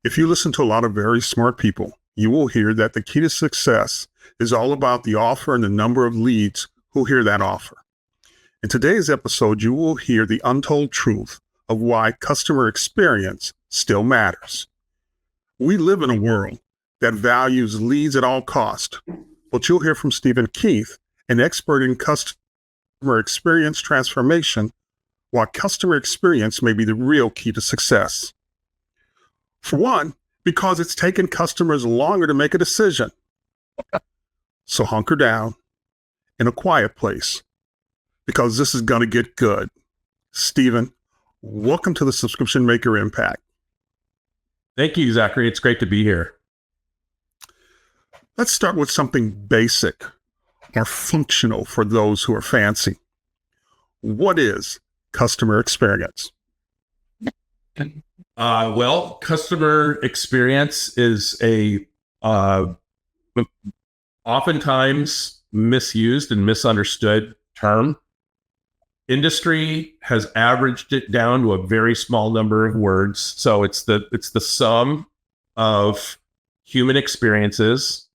If you listen to a lot of very smart people, you will hear that the key to success is all about the offer and the number of leads who hear that offer. In today's episode, you will hear the untold truth of why customer experience still matters. We live in a world that values leads at all cost, but you'll hear from Stephen Keith, an expert in customer experience transformation, why customer experience may be the real key to success. For one, because it's taken customers longer to make a decision. So hunker down in a quiet place, because this is going to get good. Stephen, welcome to the Subscription Maker Impact. Thank you, Zachary. It's great to be here. Let's start with something basic or functional for those who are fancy. What is customer experience? Well, customer experience is a oftentimes misused and misunderstood term. Industry has averaged it down to a very small number of words. So it's the sum of human experiences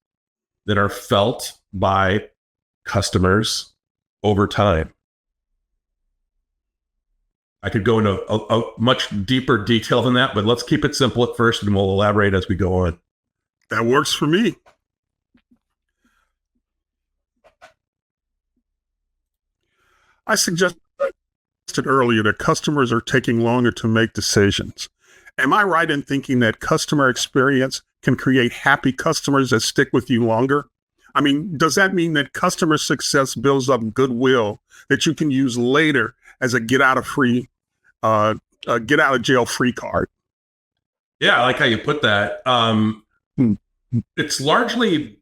that are felt by customers over time. I could go into a much deeper detail than that, but let's keep it simple at first and we'll elaborate as we go on. That works for me. I suggested earlier that customers are taking longer to make decisions. Am I right in thinking that customer experience can create happy customers that stick with you longer? I mean, does that mean that customer success builds up goodwill that you can use later as a get out of jail free card? Yeah, I like how you put that. It's largely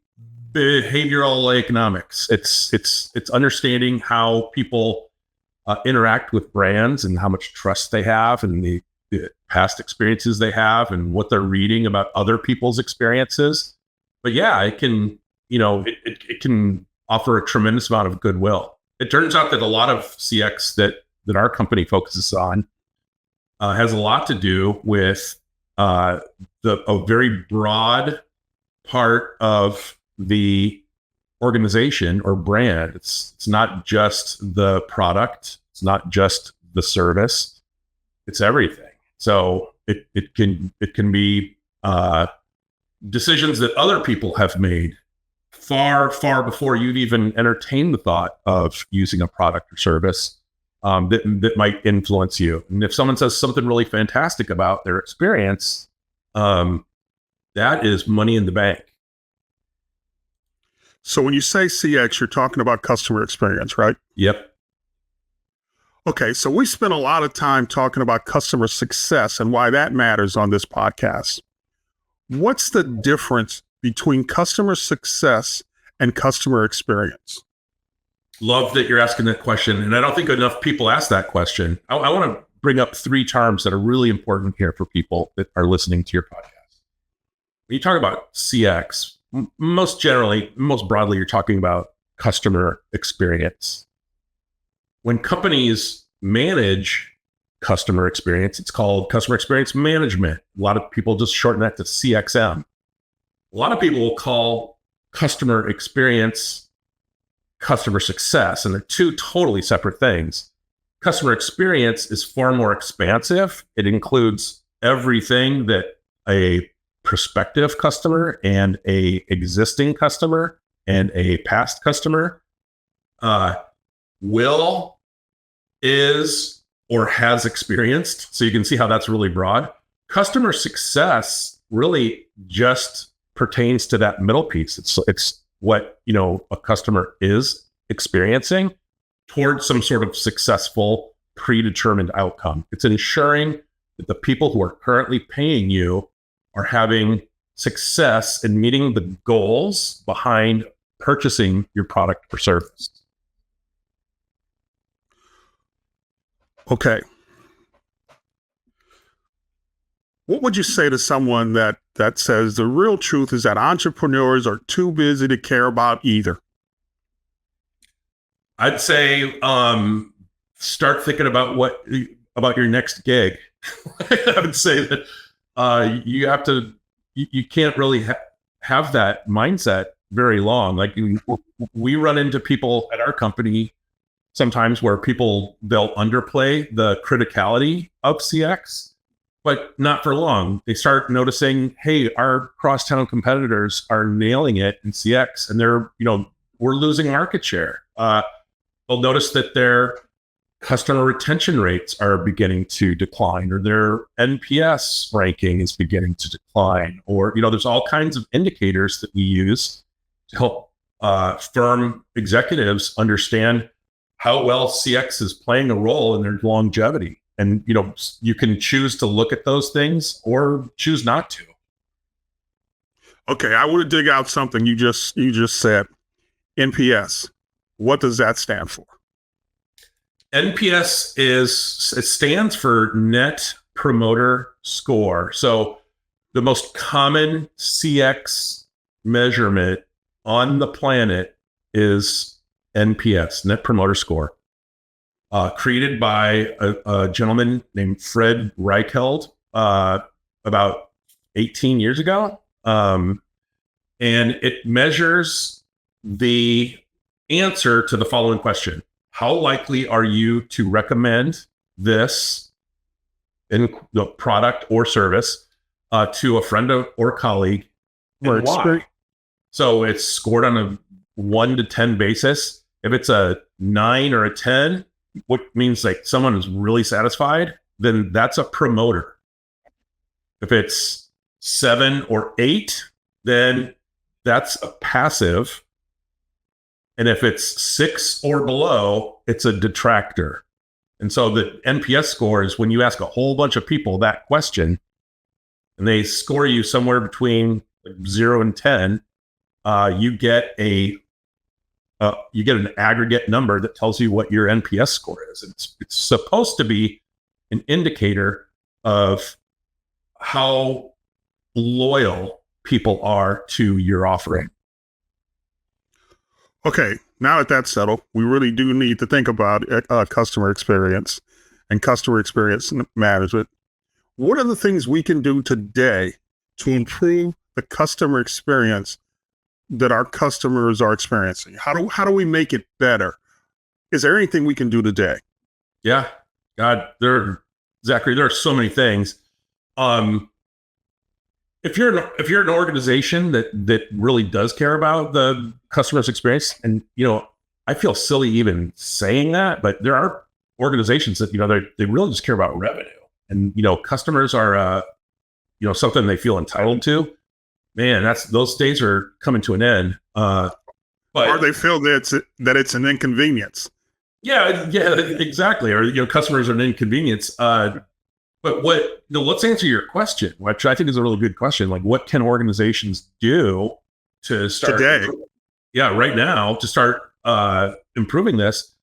behavioral economics. It's understanding how people interact with brands and how much trust they have and the past experiences they have and what they're reading about other people's experiences. But yeah, it can, it can offer a tremendous amount of goodwill. It turns out that a lot of CX that our company focuses on has a lot to do with a very broad part of the organization or brand. It's not just the product. It's not just the service. It's everything. So it can be decisions that other people have made far before you've even entertained the thought of using a product or service that might influence you. And if someone says something really fantastic about their experience, that is money in the bank. So when you say CX, you're talking about customer experience, right? Yep. Okay, so we spent a lot of time talking about customer success and why that matters on this podcast. What's the difference between customer success and customer experience? Love that you're asking that question. And I don't think enough people ask that question. I want to bring up three terms that are really important here for people that are listening to your podcast. When you talk about CX, most broadly, you're talking about customer experience. When companies manage customer experience, it's called customer experience management. A lot of people just shorten that to CXM. A lot of people will call customer experience customer success, and they're two totally separate things. Customer experience is far more expansive. It includes everything that a prospective customer and a existing customer and a past customer is or has experienced. So you can see how that's really broad. Customer success really just pertains to that middle piece. It's what a customer is experiencing towards some sort of successful predetermined outcome. It's ensuring that the people who are currently paying you are having success in meeting the goals behind purchasing your product or service. Okay. What would you say to someone that says the real truth is that entrepreneurs are too busy to care about either? I'd say start thinking about about your next gig. I would say that you have to, you can't really have that mindset very long. Like we run into people at our company sometimes where they'll underplay the criticality of CX, but not for long. They start noticing, hey, our crosstown competitors are nailing it in CX, and we're losing market share. They'll notice that their customer retention rates are beginning to decline, or their NPS ranking is beginning to decline, or there's all kinds of indicators that we use to help firm executives understand how well CX is playing a role in their longevity. And you can choose to look at those things or choose not to. Okay, I want to dig out something you just said. NPS. What does that stand for? NPS it stands for Net Promoter Score. So the most common CX measurement on the planet is NPS, Net Promoter Score, created by a gentleman named Fred Reichheld about 18 years ago. And it measures the answer to the following question: how likely are you to recommend this in the product or service to a friend or colleague, and why? So it's scored on a 1 to 10 basis. If it's a 9 or a 10, what means like someone is really satisfied, then that's a promoter. If it's 7 or 8, then that's a passive. And if it's 6 or below, it's a detractor. And so the NPS score is when you ask a whole bunch of people that question, and they score you somewhere between 0 and 10, you get an aggregate number that tells you what your NPS score is. It's supposed to be an indicator of how loyal people are to your offering. Okay, now that that's settled, we really do need to think about customer experience and customer experience management. What are the things we can do today to improve the customer experience that our customers are experiencing? How do we make it better? Is there anything we can do today? Yeah, God, Zachary, there are so many things. If you're an organization that really does care about the customer's experience, and I feel silly even saying that, but there are organizations that they really just care about revenue, and customers are something they feel entitled to. Man, those days are coming to an end. But or they feel that it's an inconvenience. Yeah, exactly. Or customers are an inconvenience. But let's answer your question, which I think is a really good question. Like, what can organizations do to start today? Right now to start improving this.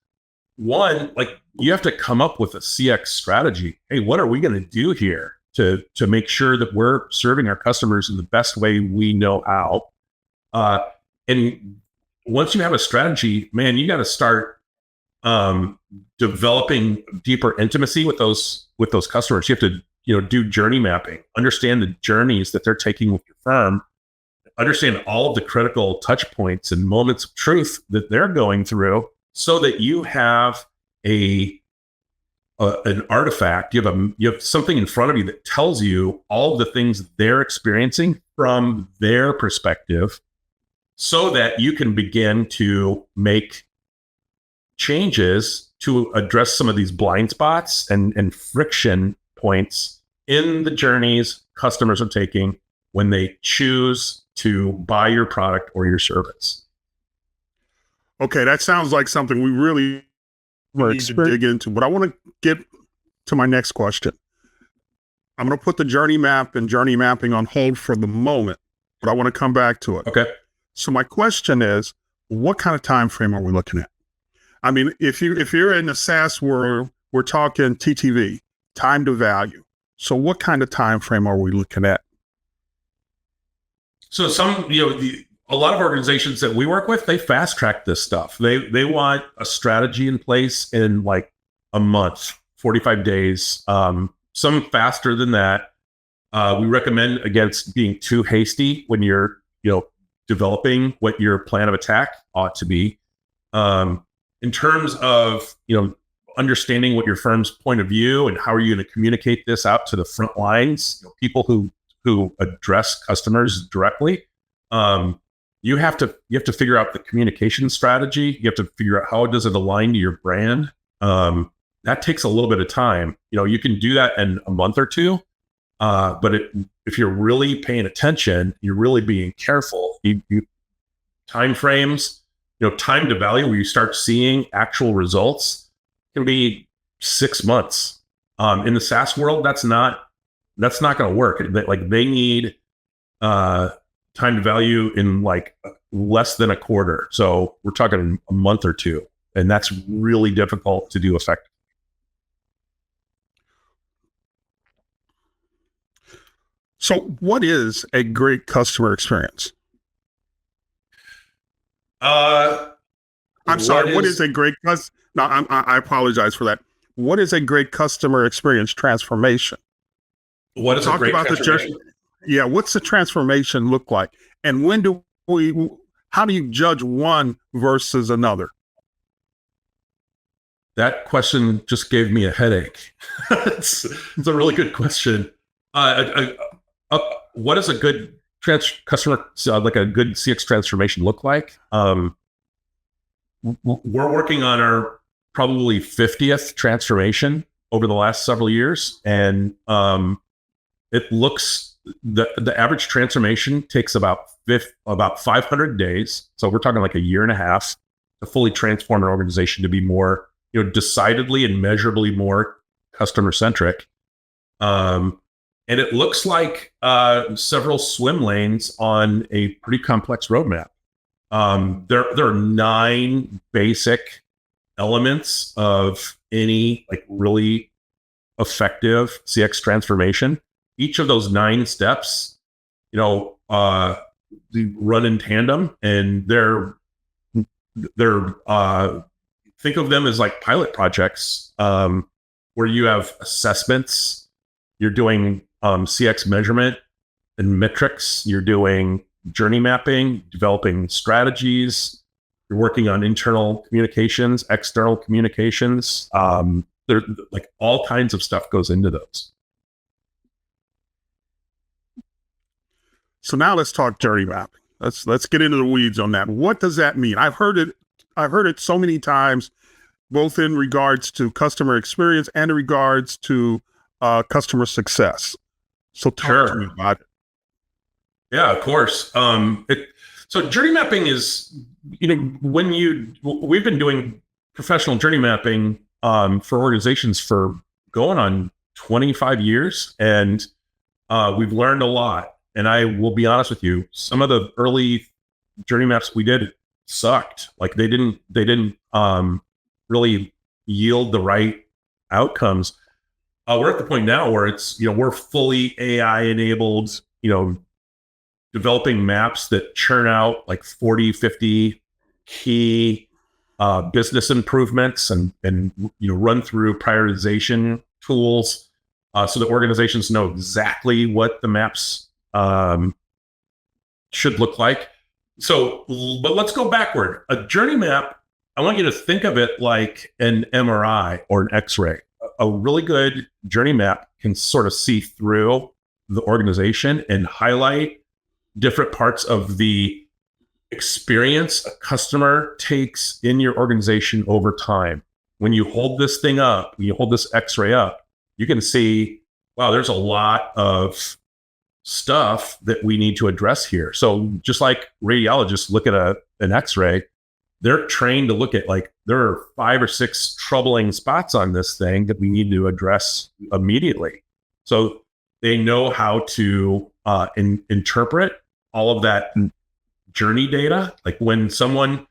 One, like you have to come up with a CX strategy. Hey, what are we going to do here to make sure that we're serving our customers in the best way we know how? And once you have a strategy, man, you got to start developing deeper intimacy with those customers. You have to do journey mapping, understand the journeys that they're taking with your firm, understand all of the critical touch points and moments of truth that they're going through, so that you have an artifact. You have something in front of you that tells you all of the things they're experiencing from their perspective, so that you can begin to make changes to address some of these blind spots and friction points in the journeys customers are taking when they choose to buy your product or your service. Okay, that sounds like something we really need to dig into, but I want to get to my next question. I'm going to put the journey map and journey mapping on hold for the moment, but I want to come back to it. Okay. So my question is, what kind of time frame are we looking at? I mean, if you're in the SaaS world, we're talking TTV, time to value. So what kind of time frame are we looking at? So a lot of organizations that we work with, they fast track this stuff. They want a strategy in place in like a month, 45 days, some faster than that. We recommend against being too hasty when you're, developing what your plan of attack ought to be. In terms of, understanding what your firm's point of view and how are you going to communicate this out to the front lines, people who address customers directly. You have to figure out the communication strategy. You have to figure out how does it align to your brand. That takes a little bit of time. You can do that in a month or two. But if you're really paying attention, you're really being careful. You time frames, time to value where you start seeing actual results can be 6 months. In the SaaS world, that's not going to work. They need time to value in less than a quarter. So we're talking a month or two, and that's really difficult to do effectively. So what is a great customer experience? I'm sorry. What is a great No, I apologize for that. What is a great customer experience transformation? What is a great transformation? What's the transformation look like? And how do you judge one versus another? That question just gave me a headache. It's a really good question. What does a good customer, like a good CX transformation look like? We're working on our probably 50th transformation over the last several years. And it looks, the average transformation takes about 500 days. So we're talking like a year and a half to fully transform an organization to be more, decidedly and measurably more customer centric. And it looks like several swim lanes on a pretty complex roadmap. There are 9 basic elements of any really effective CX transformation. Each of those 9 steps, they run in tandem, and they're think of them as like pilot projects where you have assessments, you're doing CX measurement and metrics, you're doing journey mapping, developing strategies, you're working on internal communications, external communications. There, all kinds of stuff goes into those. So now let's talk journey mapping. Let's get into the weeds on that. What does that mean? I've heard it so many times, both in regards to customer experience and in regards to customer success. So talk to me about it. Yeah, of course. So journey mapping is, we've been doing professional journey mapping for organizations for going on 25 years, and we've learned a lot. And I will be honest with you, some of the early journey maps we did sucked. They didn't really yield the right outcomes. We're at the point now where it's, we're fully AI enabled, developing maps that churn out 40, 50 key business improvements and run through prioritization tools so that organizations know exactly what the maps should look like. So, but let's go backward. A journey map, I want you to think of it like an MRI or an X-ray. A really good journey map can sort of see through the organization and highlight different parts of the experience a customer takes in your organization over time. When you hold this thing up, when you hold this X-ray up, you can see, wow, there's a lot of stuff that we need to address here. So just like radiologists look at an X-ray, they're trained to look at there are 5 or 6 troubling spots on this thing that we need to address immediately. So they know how to interpret all of that journey data. When someone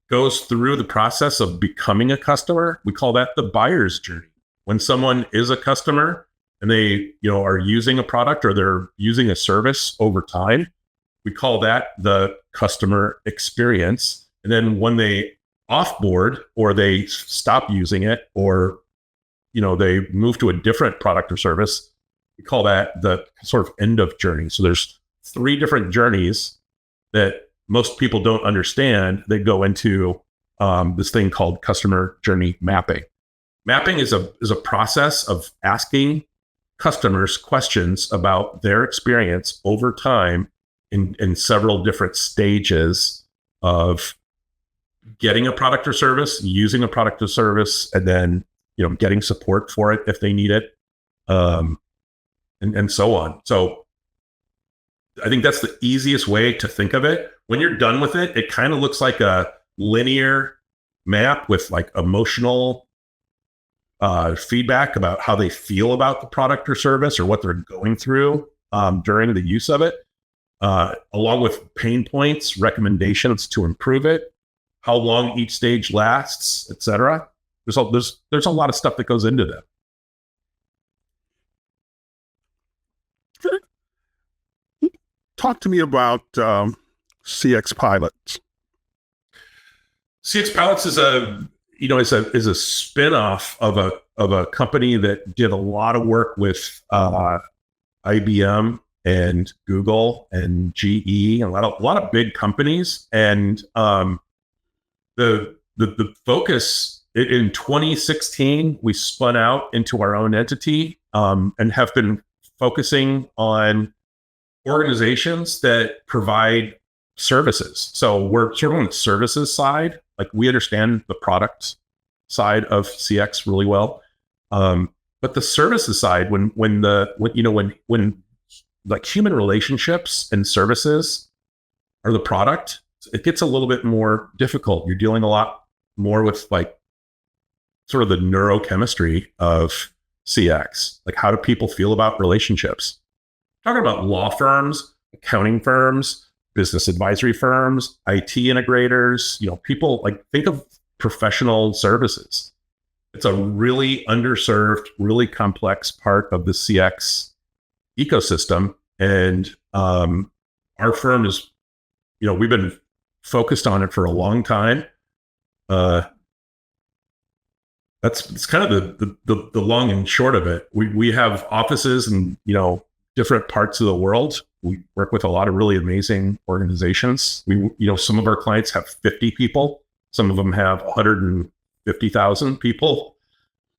goes through the process of becoming a customer, we call that the buyer's journey. When someone is a customer and they are using a product or they're using a service over time, we call that the customer experience. And then when they offboard or they stop using it or they move to a different product or service, we call that the sort of end of journey. So there's 3 different journeys that most people don't understand. They go into this thing called customer journey mapping. Mapping is a process of asking customers questions about their experience over time in several different stages of getting a product or service, using a product or service, and then getting support for it if they need it, and so on. So I think that's the easiest way to think of it. When you're done with it, it kind of looks like a linear map with like emotional feedback about how they feel about the product or service or what they're going through during the use of it, along with pain points, recommendations to improve it, how long each stage lasts, etc. There's a lot of stuff that goes into that. Talk to me about CX Pilots. CX Pilots is a spin-off of a company that did a lot of work with IBM and Google and GE and a lot of big companies. And the focus in 2016, we spun out into our own entity and have been focusing on organizations that provide services. So we're sort of on the services side. Like we understand the product side of CX really well, but the services side, when like human relationships and services are the product, it gets a little bit more difficult. You're dealing a lot more with like sort of the neurochemistry of CX. Like how do people feel about relationships? Talking about law firms, accounting firms, business advisory firms, IT integrators, people like think of professional services. It's a really underserved, really complex part of the CX ecosystem. And our firm is, we've been focused on it for a long time. That's kind of the long and short of it. We have offices in, different parts of the world. We work with a lot of really amazing organizations. Some of our clients have 50 people. Some of them have 150,000 people.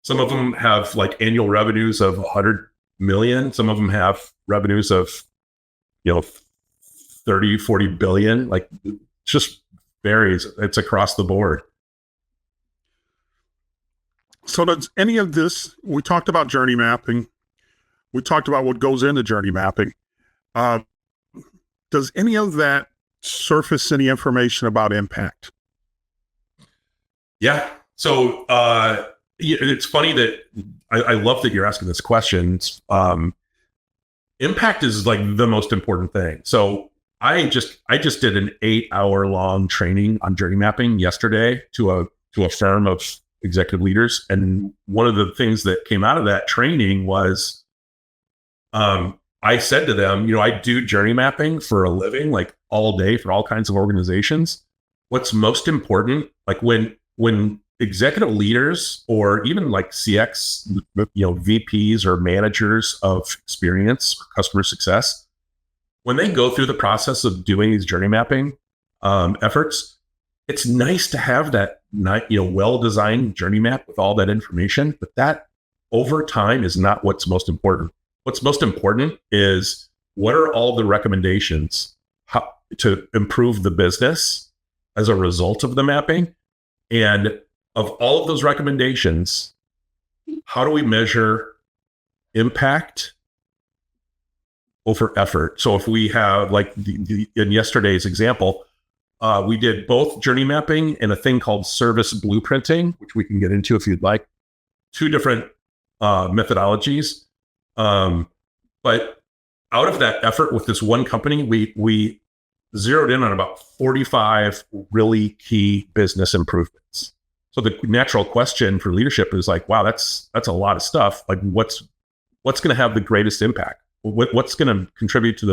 Some of them have like annual revenues of 100 million. Some of them have revenues of, 30, 40 billion. Like it just varies. It's across the board. So does any of this, we talked about journey mapping. We talked about what goes into journey mapping. Does any of that surface any information about impact? Yeah. So it's funny that I love that you're asking this question. Impact is like the most important thing. So I just did an 8-hour-long training on journey mapping yesterday to a firm of executive leaders, and one of the things that came out of that training was I said to them, I do journey mapping for a living, like all day for all kinds of organizations. What's most important, like when executive leaders or even like CX, VPs or managers of experience or customer success, when they go through the process of doing these journey mapping efforts, it's nice to have that well-designed journey map with all that information, but that over time is not what's most important. What's most important is what are all the recommendations to improve the business as a result of the mapping? And of all of those recommendations, how do we measure impact over effort? So if we have like in yesterday's example, we did both journey mapping and a thing called service blueprinting, which we can get into if you'd like. 2 different methodologies. But out of that effort with this one company, we zeroed in on about 45 really key business improvements. So the natural question for leadership is like, wow, that's a lot of stuff. Like what's going to have the greatest impact? What's going to contribute to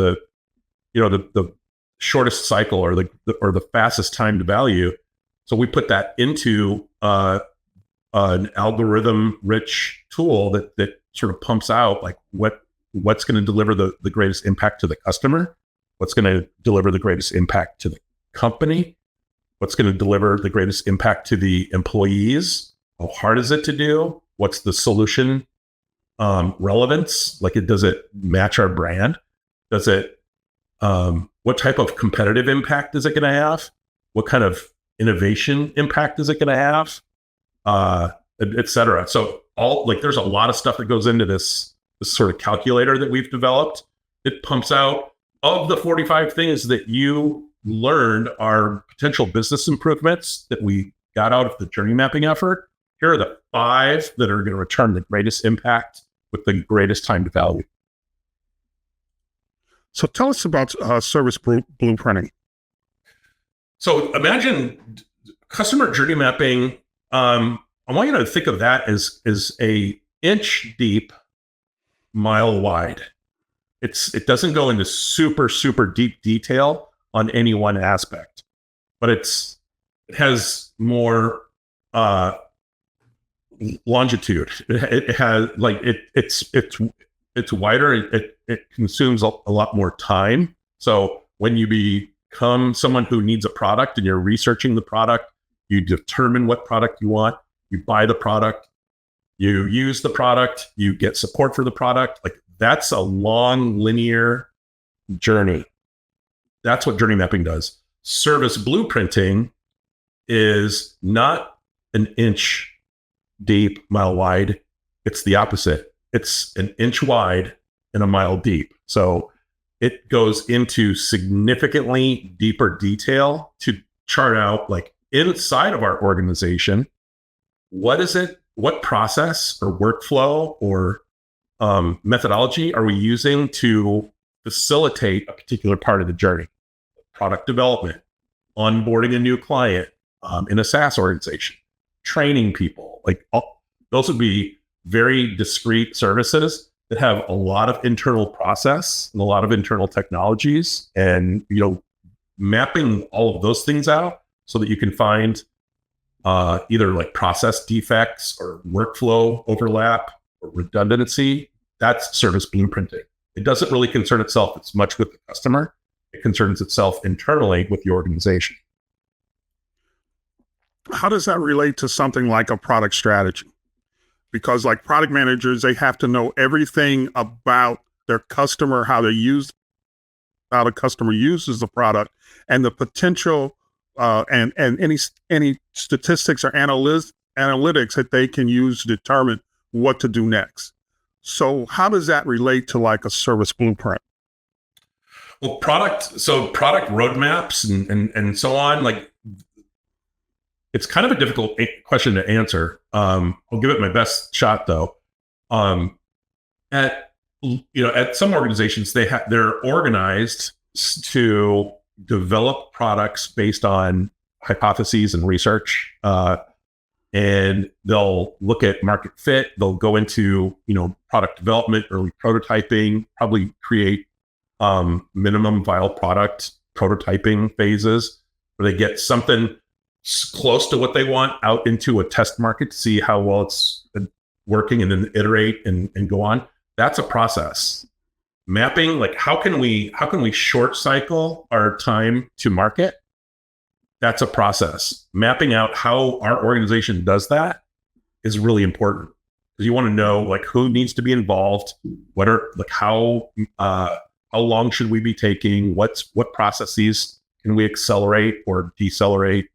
the shortest cycle or the fastest time to value? So we put that into an algorithm rich tool that sort of pumps out like what what's going to deliver the greatest impact to the customer, what's going to deliver the greatest impact to the company, what's going to deliver the greatest impact to the employees, how hard is it to do, what's the solution relevance, like does it match our brand, does it what type of competitive impact is it going to have, what kind of innovation impact is it going to have, et cetera. So there's a lot of stuff that goes into this sort of calculator that we've developed. It pumps out, of the 45 things that you learned are potential business improvements that we got out of the journey mapping effort, here are the 5 that are going to return the greatest impact with the greatest time to value. So tell us about service blueprinting. So imagine customer journey mapping. I want you to think of that as a inch deep, mile wide. It doesn't go into super, super deep detail on any one aspect, but it has more longitude. It has it's wider. It consumes a lot more time. So when you become someone who needs a product and you're researching the product, you determine what product you want, you buy the product, you use the product, you get support for the product. Like, that's a long linear journey. That's what journey mapping does. Service blueprinting is not an inch deep, mile wide. It's the opposite. It's an inch wide and a mile deep. So it goes into significantly deeper detail to chart out, like, inside of our organization, what is it? What process or workflow or methodology are we using to facilitate a particular part of the journey? Product development, onboarding a new client in a SaaS organization, training people. Those would be very discrete services that have a lot of internal process and a lot of internal technologies, and mapping all of those things out so that you can find either like process defects or workflow overlap or redundancy. That's service blueprinting. It doesn't really concern itself as much with the customer. It concerns itself internally with the organization. How does that relate to something like a product strategy? Because like product managers, they have to know everything about their customer, how the customer uses the product, and the potential and any statistics or analytics that they can use to determine what to do next. So how does that relate to like a service blueprint? Well, product roadmaps and so on, like, it's kind of a difficult question to answer. I'll give it my best shot though. At some organizations, they're organized to develop products based on hypotheses and research, and they'll look at market fit. They'll go into product development, early prototyping, probably create minimum viable product prototyping phases where they get something close to what they want out into a test market to see how well it's working, and then iterate and go on. That's a process. Mapping, like, how can we short cycle our time to market? That's a process. Mapping out how our organization does that is really important, because you want to know, like, who needs to be involved, how long should we be taking, what processes can we accelerate or decelerate,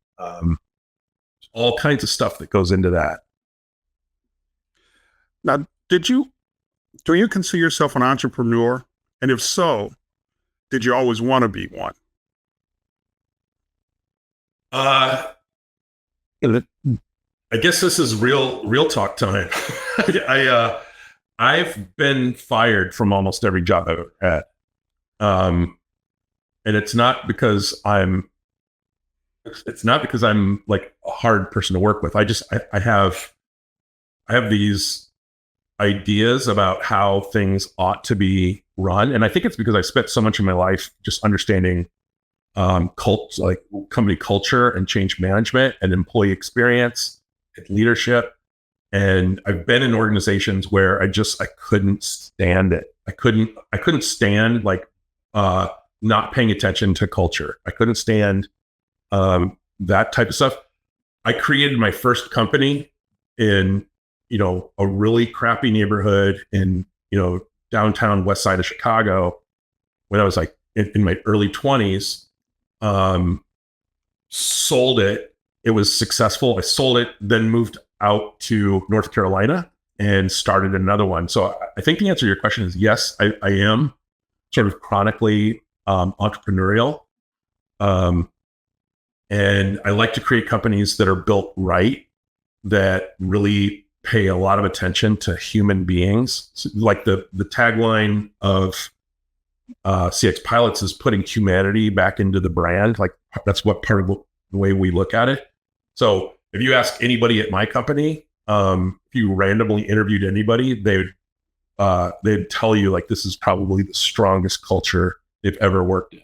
all kinds of stuff that goes into that. Now, do you consider yourself an entrepreneur? And if so, did you always want to be one? I guess this is real talk time. I've been fired from almost every job I've ever had. And it's not because I'm like a hard person to work with. I have these ideas about how things ought to be run. And I think it's because I spent so much of my life just understanding company culture and change management and employee experience and leadership. And I've been in organizations where I couldn't stand it. I couldn't stand like not paying attention to culture. I couldn't stand that type of stuff. I created my first company in, a really crappy neighborhood in, downtown west side of Chicago when I was like in my early 20s. Sold it. It was successful. I sold it, then moved out to North Carolina and started another one. So I think the answer to your question is yes, I am sort of chronically entrepreneurial. And I like to create companies that are built right, that really pay a lot of attention to human beings. So like the tagline of CX Pilots is putting humanity back into the brand. Like that's what part of the way we look at it. So if you ask anybody at my company, if you randomly interviewed anybody, they'd tell you like this is probably the strongest culture they've ever worked in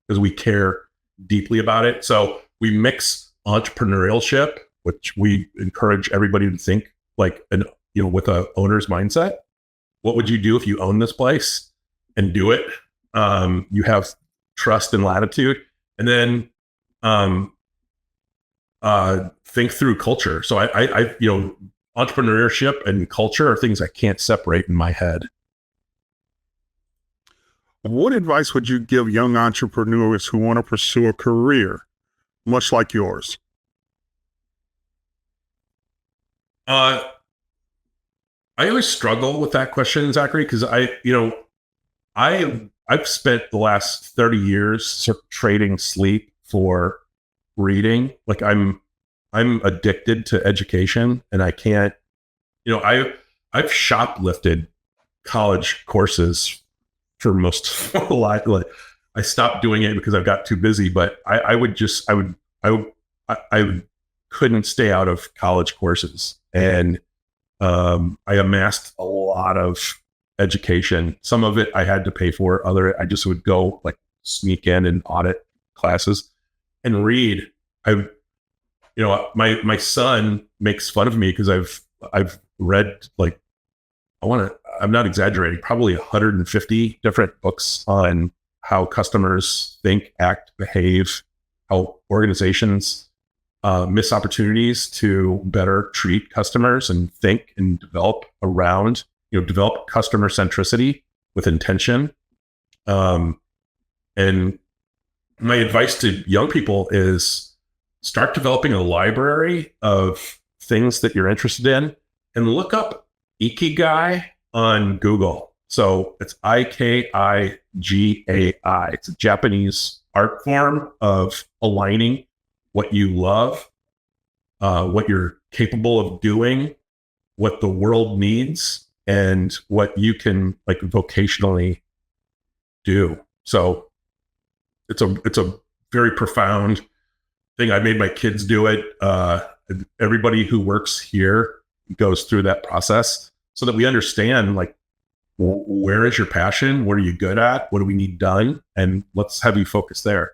because we care deeply about it. So we mix entrepreneurship, which we encourage everybody to think like with a owner's mindset. What would you do if you own this place and do it? You have trust and latitude, and then think through culture. So I entrepreneurship and culture are things I can't separate in my head. What advice would you give young entrepreneurs who want to pursue a career much like yours? I always struggle with that question, Zachary, because I've spent the last 30 years trading sleep for reading. Like I'm addicted to education, and I can't, I've shoplifted college courses for most of my life. Like, I stopped doing it because I've got too busy, but I couldn't stay out of college courses. And I amassed a lot of education. Some of it I had to pay for, other I just would go like sneak in and audit classes and read. My son makes fun of me because I've read like I'm not exaggerating, probably 150 different books on how customers think, act, behave, how organizations miss opportunities to better treat customers and think and develop around, develop customer centricity with intention. And my advice to young people is start developing a library of things that you're interested in and look up Ikigai on Google. So it's Ikigai. It's a Japanese art form of aligning what you love, what you're capable of doing, what the world needs, and what you can like vocationally do. So it's a very profound thing. I made my kids do it. Everybody who works here goes through that process so that we understand like where is your passion, what are you good at, what do we need done, and let's have you focus there.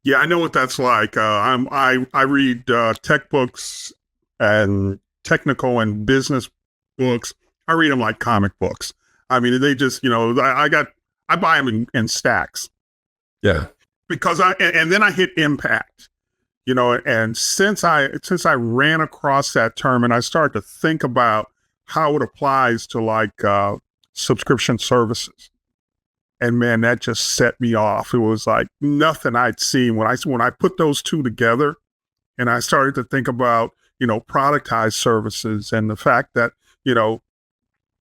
Yeah, I know what that's like. I read tech books and technical and business books. I read them like comic books. I mean, they just I buy them in stacks. Yeah, because and then I hit impact. And since I ran across that term and I started to think about how it applies to like subscription services. And man, that just set me off. It was like nothing I'd seen when I put those two together, and I started to think about productized services and the fact that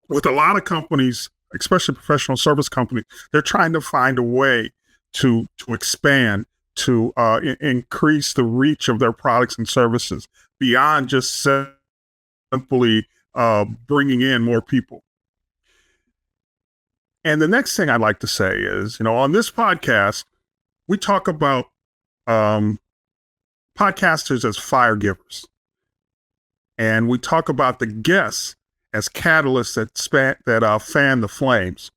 with a lot of companies, especially professional service companies, they're trying to find a way to expand, to increase the reach of their products and services beyond just simply bringing in more people. And the next thing I'd like to say is, on this podcast, we talk about podcasters as fire givers. And we talk about the guests as catalysts that fan the flames.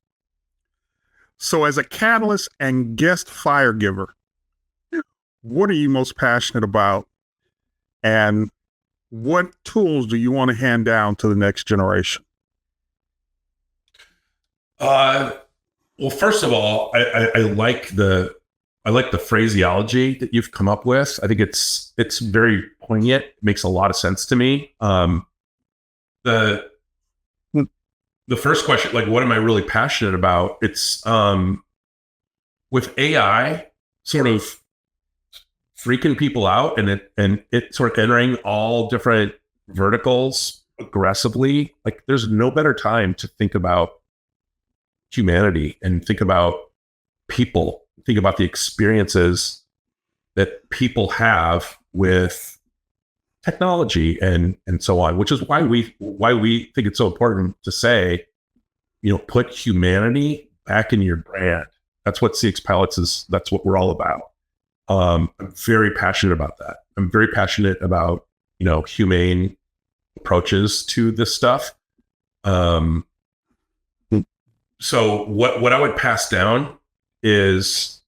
So as a catalyst and guest fire giver, what are you most passionate about? And What tools do you want to hand down to the next generation? Uh, well, first of all, I like the phraseology that you've come up with. I think it's very poignant. It makes a lot of sense to me. The the first question, like, what am I really passionate about? It's with AI sort of freaking people out, and it sort of entering all different verticals aggressively. Like, there's no better time to think about humanity and think about people, think about the experiences that people have with technology and so on, which is why we think it's so important to say, put humanity back in your brand. That's what CX Pilots is. That's what we're all about. I'm very passionate about that. I'm very passionate about, humane approaches to this stuff. So what I would pass down is,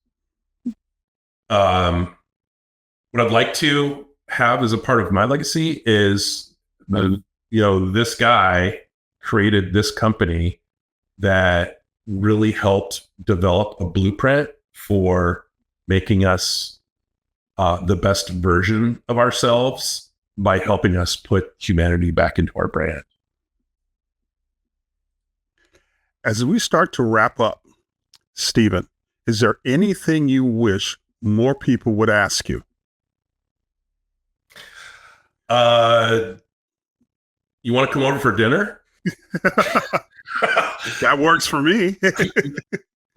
what I'd like to have as a part of my legacy is, this guy created this company that really helped develop a blueprint for making us the best version of ourselves by helping us put humanity back into our brand. As we start to wrap up, Stephen, is there anything you wish more people would ask you? You want to come over for dinner? That works for me.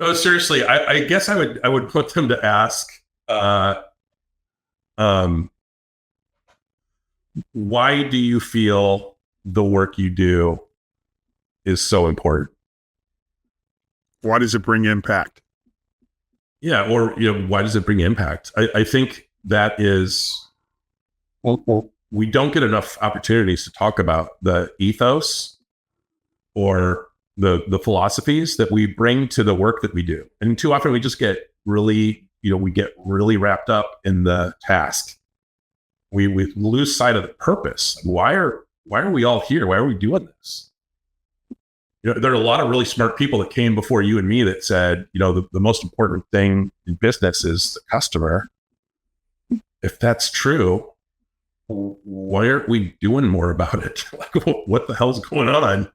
No, seriously, I guess I would want them to ask, why do you feel the work you do is so important? Why does it bring impact? Yeah, or why does it bring impact? I think that is, we don't get enough opportunities to talk about the ethos or the philosophies that we bring to the work that we do. And too often we just get really, we get really wrapped up in the task. We lose sight of the purpose. Why are we all here? Why are we doing this? There are a lot of really smart people that came before you and me that said, the most important thing in business is the customer. If that's true, why aren't we doing more about it? Like, what the hell's going on?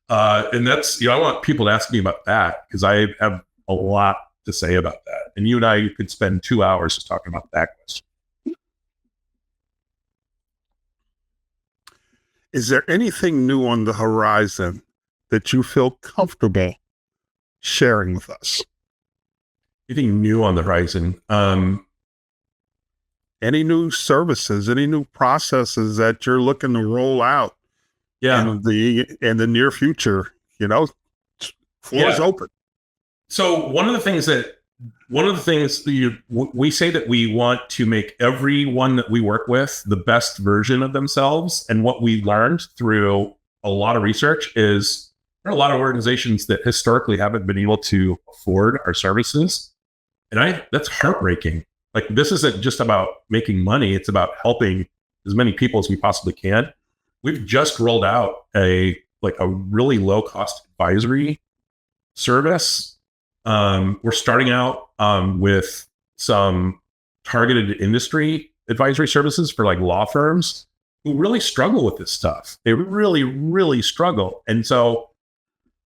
And that's, I want people to ask me about that, because I have a lot to say about that. And you and I could spend 2 hours just talking about that question. Is there anything new on the horizon that you feel comfortable sharing with us? Anything new on the horizon? Any new services, any new processes that you're looking to roll out? Yeah. In the near future, floor is open. So one of the things we say that we want to make everyone that we work with the best version of themselves. And what we learned through a lot of research is there are a lot of organizations that historically haven't been able to afford our services. And that's heartbreaking. Like, this isn't just about making money. It's about helping as many people as we possibly can. We've just rolled out a really low cost advisory service. We're starting out with some targeted industry advisory services for law firms who really struggle with this stuff. They really, really struggle. And so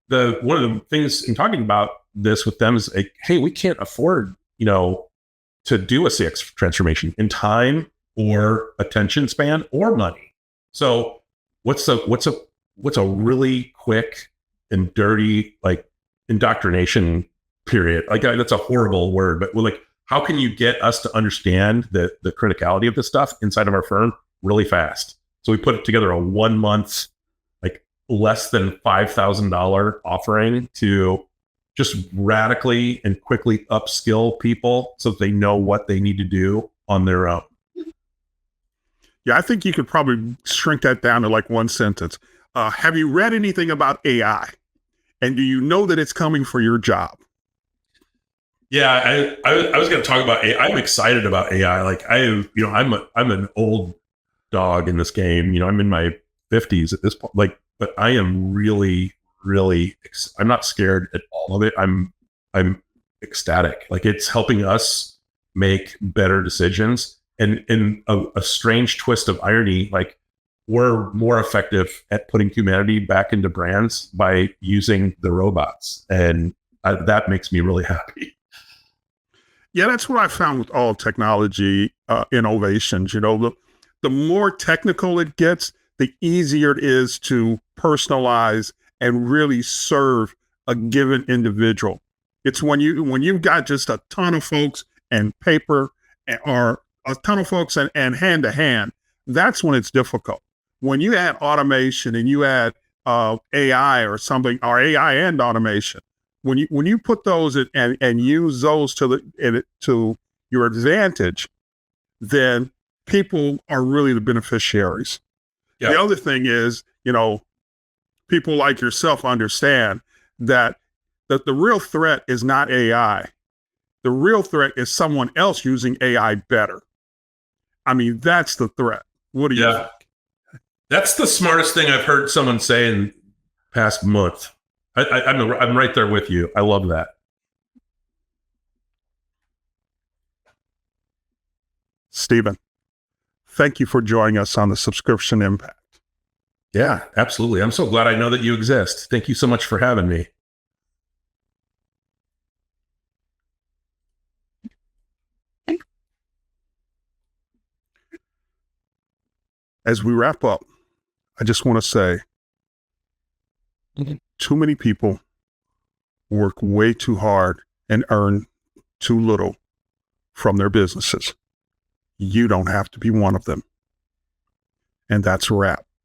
one of the things in talking about this with them is hey, we can't afford, to do a CX transformation in time or attention span or money. So what's a really quick and dirty indoctrination period? That's a horrible word, but how can you get us to understand the criticality of this stuff inside of our firm really fast? So we put together a 1 month, less than $5,000 offering to just radically and quickly upskill people so that they know what they need to do on their own. Yeah, I think you could probably shrink that down to one sentence. Have you read anything about AI? And do you know that it's coming for your job? Yeah, I was going to talk about AI. I'm excited about AI. I'm an old dog in this game. I'm in my 50s at this point. But I am really, really. I'm not scared at all of it. I'm ecstatic. It's helping us make better decisions. And in a strange twist of irony, we're more effective at putting humanity back into brands by using the robots, and that makes me really happy. Yeah, that's what I found with all technology innovations. The more technical it gets, the easier it is to personalize and really serve a given individual. It's when you've got just a ton of folks and paper or a ton of folks and hand to hand, that's when it's difficult. When you add automation and you add AI or something, or AI and automation, when you put those in, and use those to your advantage, then people are really the beneficiaries. Yeah. The other thing is, people like yourself understand that the real threat is not AI. The real threat is someone else using AI better. I mean, that's the threat. What do you think? That's the smartest thing I've heard someone say in the past month. I'm right there with you. I love that. Stephen, thank you for joining us on the Subscription Impact. Yeah, absolutely. I'm so glad I know that you exist. Thank you so much for having me. As we wrap up, I just want to say, too many people work way too hard and earn too little from their businesses. You don't have to be one of them. And that's a wrap.